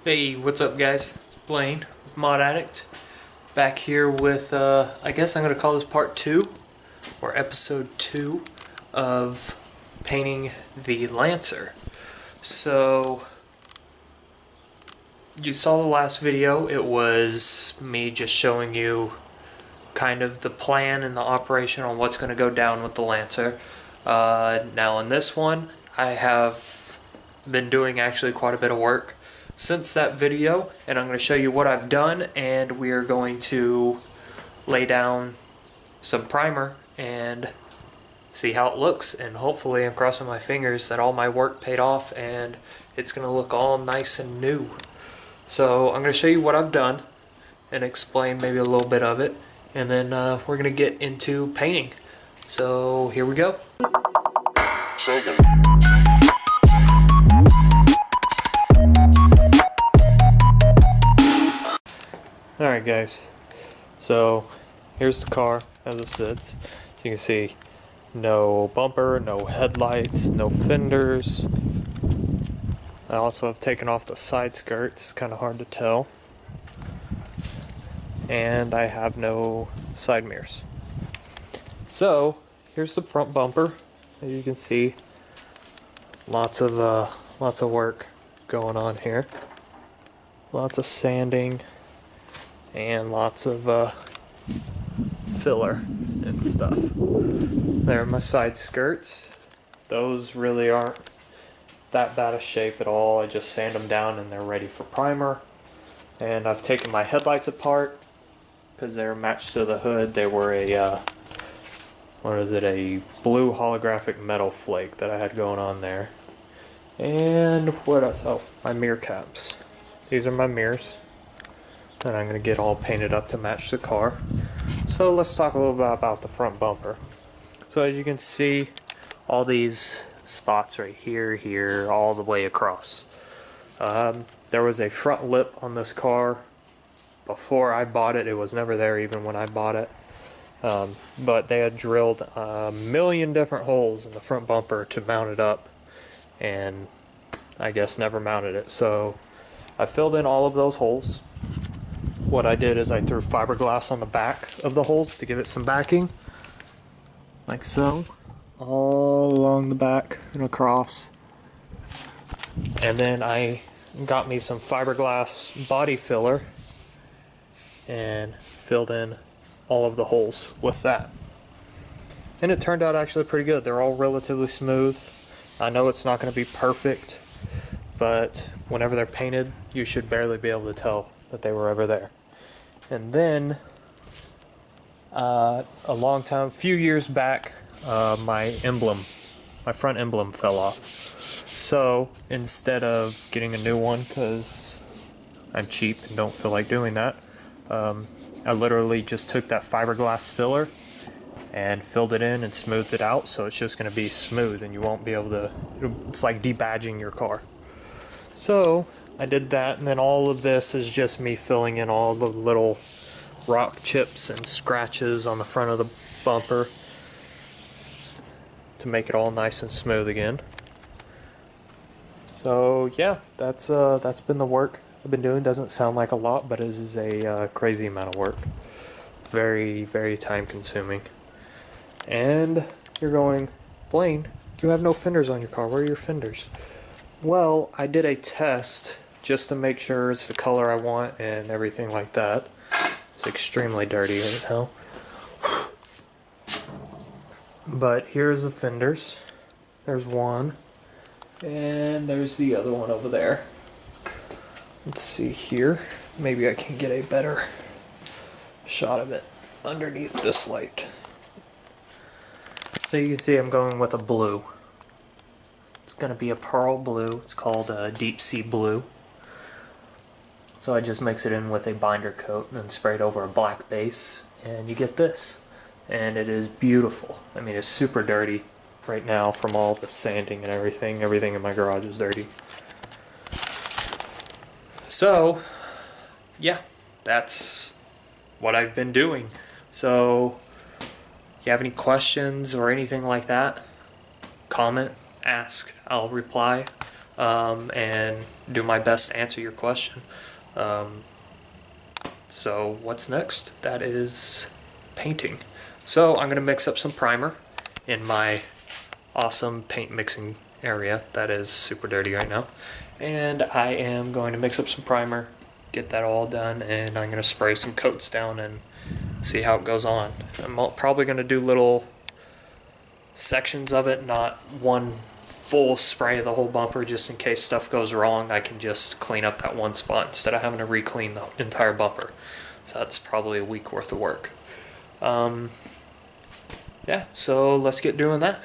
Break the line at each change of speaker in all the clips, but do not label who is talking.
Hey, what's up guys? It's Blaine with Mod Addict. Back here with, I guess I'm going to call this part 2, or episode 2, of painting the Lancer. So, you saw the last video. It was me just showing you kind of the plan and the operation on what's going to go down with the Lancer. Now in this one, I have been doing actually quite a bit of work since that video, and I'm going to show you what I've done, and we are going to lay down some primer and see how it looks, and hopefully I'm crossing my fingers that all my work paid off and it's going to look all nice and new. So I'm going to show you what I've done and explain maybe a little bit of it, and then we're going to get into painting. So here we go. Alright guys, so here's the car as it sits. You can see no bumper, no headlights, no fenders. I also have taken off the side skirts, kind of hard to tell. And I have no side mirrors. So here's the front bumper. As you can see, lots of work going on here. Lots of sanding and lots of filler and stuff. There are my side skirts. Those really aren't that bad of shape at all. I just sand them down and they're ready for primer. And I've taken my headlights apart because they're matched to the hood. They were a a blue holographic metal flake that I had going on there. And what else? Oh, my mirror caps. These are my mirrors that I'm going to get all painted up to match the car. So let's talk a little bit about the front bumper. So as you can see, all these spots right here, all the way across. There was a front lip on this car before I bought it. It was never there even when I bought it. But they had drilled a million different holes in the front bumper to mount it up, and I guess never mounted it. So I filled in all of those holes. What I did is I threw fiberglass on the back of the holes to give it some backing, like so, all along the back and across. And then I got me some fiberglass body filler and filled in all of the holes with that. And it turned out actually pretty good. They're all relatively smooth. I know it's not going to be perfect, but whenever they're painted, you should barely be able to tell that they were ever there. And then, a few years back, my front emblem fell off. So instead of getting a new one, because I'm cheap and don't feel like doing that, I literally just took that fiberglass filler and filled it in and smoothed it out, so it's just going to be smooth and you won't be able to, it's like debadging your car. So I did that, and then all of this is just me filling in all the little rock chips and scratches on the front of the bumper to make it all nice and smooth again. So yeah, that's been the work I've been doing. Doesn't sound like a lot, but it is a crazy amount of work. Very, very time consuming. And you're going, Blaine, you have no fenders on your car. Where are your fenders? Well, I did a test just to make sure it's the color I want and everything like that. It's extremely dirty right now. But here's the fenders. There's one. And there's the other one over there. Let's see here. Maybe I can get a better shot of it underneath this light. So you can see I'm going with a blue. It's going to be a pearl blue. It's called deep sea blue. So I just mix it in with a binder coat and then spray it over a black base, and you get this. And it is beautiful. I mean, it's super dirty right now from all the sanding and everything. Everything in my garage is dirty. So, yeah, that's what I've been doing. So, if you have any questions or anything like that, comment, ask, I'll reply. and do my best to answer your question. So what's next? That is painting. So I'm going to mix up some primer in my awesome paint mixing area that is super dirty right now. And I am going to mix up some primer, get that all done, and I'm going to spray some coats down and see how it goes on. I'm probably going to do little sections of it, not one full spray of the whole bumper, just in case stuff goes wrong. I can just clean up that one spot instead of having to re-clean the entire bumper. So that's probably a week worth of work. Yeah, so let's get doing that.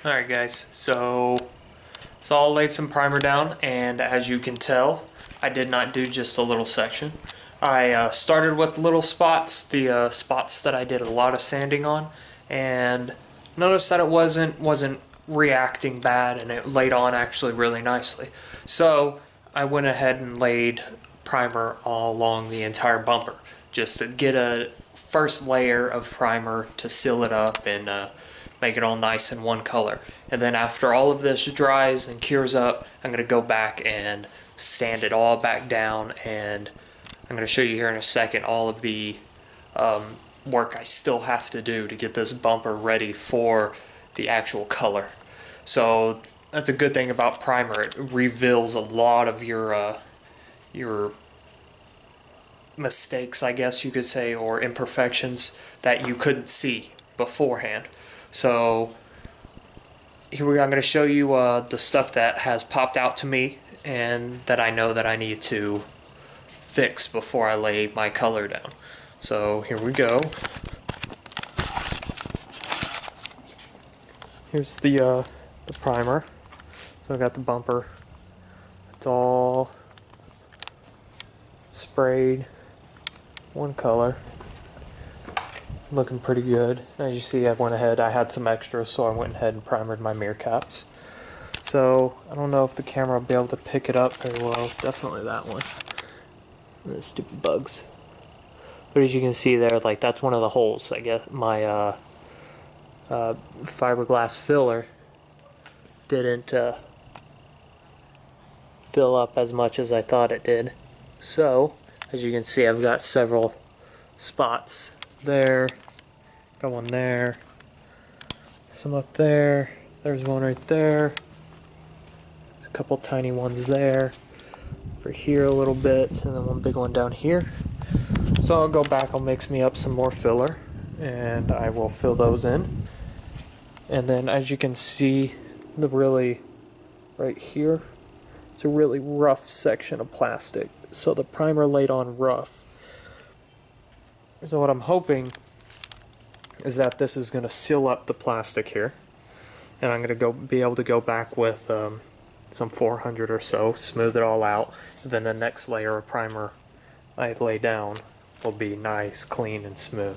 Alright guys, so all laid some primer down, and as you can tell, I did not do just a little section. I started with little spots, the spots that I did a lot of sanding on, and noticed that it wasn't reacting bad, and it laid on actually really nicely. So I went ahead and laid primer all along the entire bumper, just to get a first layer of primer to seal it up and make it all nice in one color. And then after all of this dries and cures up, I'm going to go back and sand it all back down, and I'm going to show you here in a second all of the work I still have to do to get this bumper ready for the actual color. So that's a good thing about primer. It reveals a lot of your mistakes, I guess you could say, or imperfections that you couldn't see beforehand. So here we are. I'm going to show you the stuff that has popped out to me and that I know that I need to fix before I lay my color down. So here we go. Here's the primer. So I got the bumper. It's all sprayed one color. Looking pretty good. As you see, I went ahead, I had some extra, so I went ahead and primered my mirror caps. So I don't know if the camera will be able to pick it up very well. Definitely that one. The stupid bugs. But as you can see there, like, that's one of the holes. I guess my fiberglass filler didn't fill up as much as I thought it did. So as you can see, I've got several spots there, got one there, some up there, there's one right there, there's a couple tiny ones there, for here a little bit, and then one big one down here. So I'll go back, I'll mix me up some more filler, and I will fill those in. And then as you can see, right here, it's a really rough section of plastic. So the primer laid on rough. So what I'm hoping is that this is going to seal up the plastic here. And I'm going to be able to go back with some 400 or so, smooth it all out. And then the next layer of primer I lay down will be nice, clean, and smooth.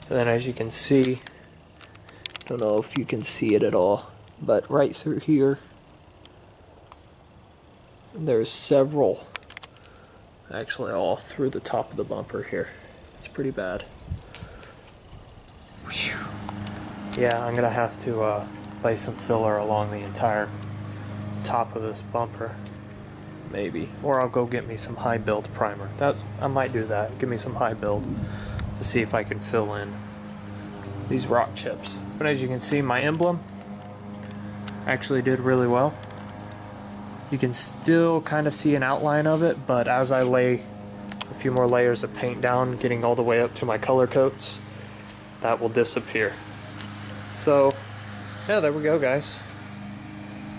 And then as you can see, I don't know if you can see it at all, but right through here, there's several, actually all through the top of the bumper here. It's pretty bad. Whew. Yeah, I'm gonna have to lay some filler along the entire top of this bumper, maybe. Or I'll go get me some high build primer. I might do that. Give me some high build to see if I can fill in these rock chips. But as you can see, my emblem actually did really well. You can still kind of see an outline of it, but as I lay a few more layers of paint down, getting all the way up to my color coats, that will disappear. So yeah, there we go, guys.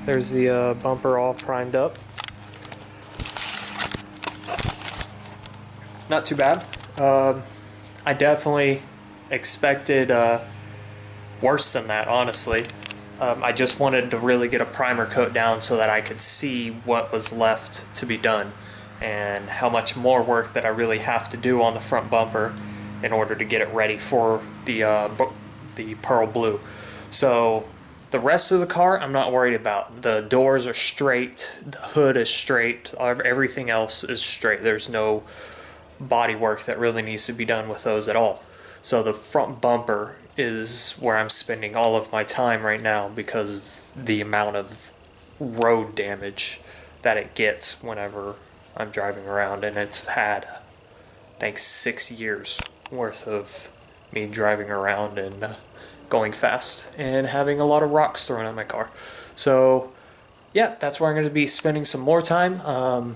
There's the bumper all primed up. Not too bad. I definitely expected worse than that, honestly. I just wanted to really get a primer coat down so that I could see what was left to be done and how much more work that I really have to do on the front bumper in order to get it ready for the pearl blue. So the rest of the car I'm not worried about. The doors are straight, the hood is straight, everything else is straight. There's no body work that really needs to be done with those at all. So the front bumper is where I'm spending all of my time right now because of the amount of road damage that it gets whenever I'm driving around, and it's had, I think, 6 years worth of me driving around and going fast and having a lot of rocks thrown at my car. So yeah, that's where I'm going to be spending some more time.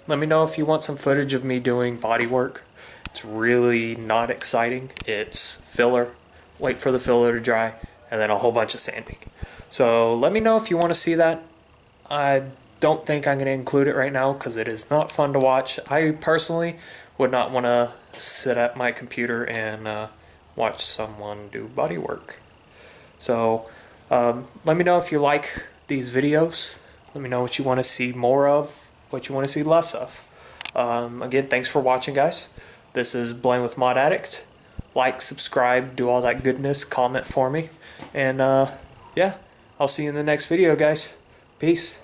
Let me know if you want some footage of me doing body work. It's really not exciting. It's filler, wait for the filler to dry, and then a whole bunch of sanding. So let me know if you want to see that. I don't think I'm going to include it right now because it is not fun to watch. I personally would not want to sit at my computer and watch someone do body work. So let me know if you like these videos. Let me know what you want to see more of, what you want to see less of. Again, thanks for watching, guys. This is Blaine with Mod Addict. Like, subscribe, do all that goodness, comment for me. And yeah, I'll see you in the next video, guys. Peace.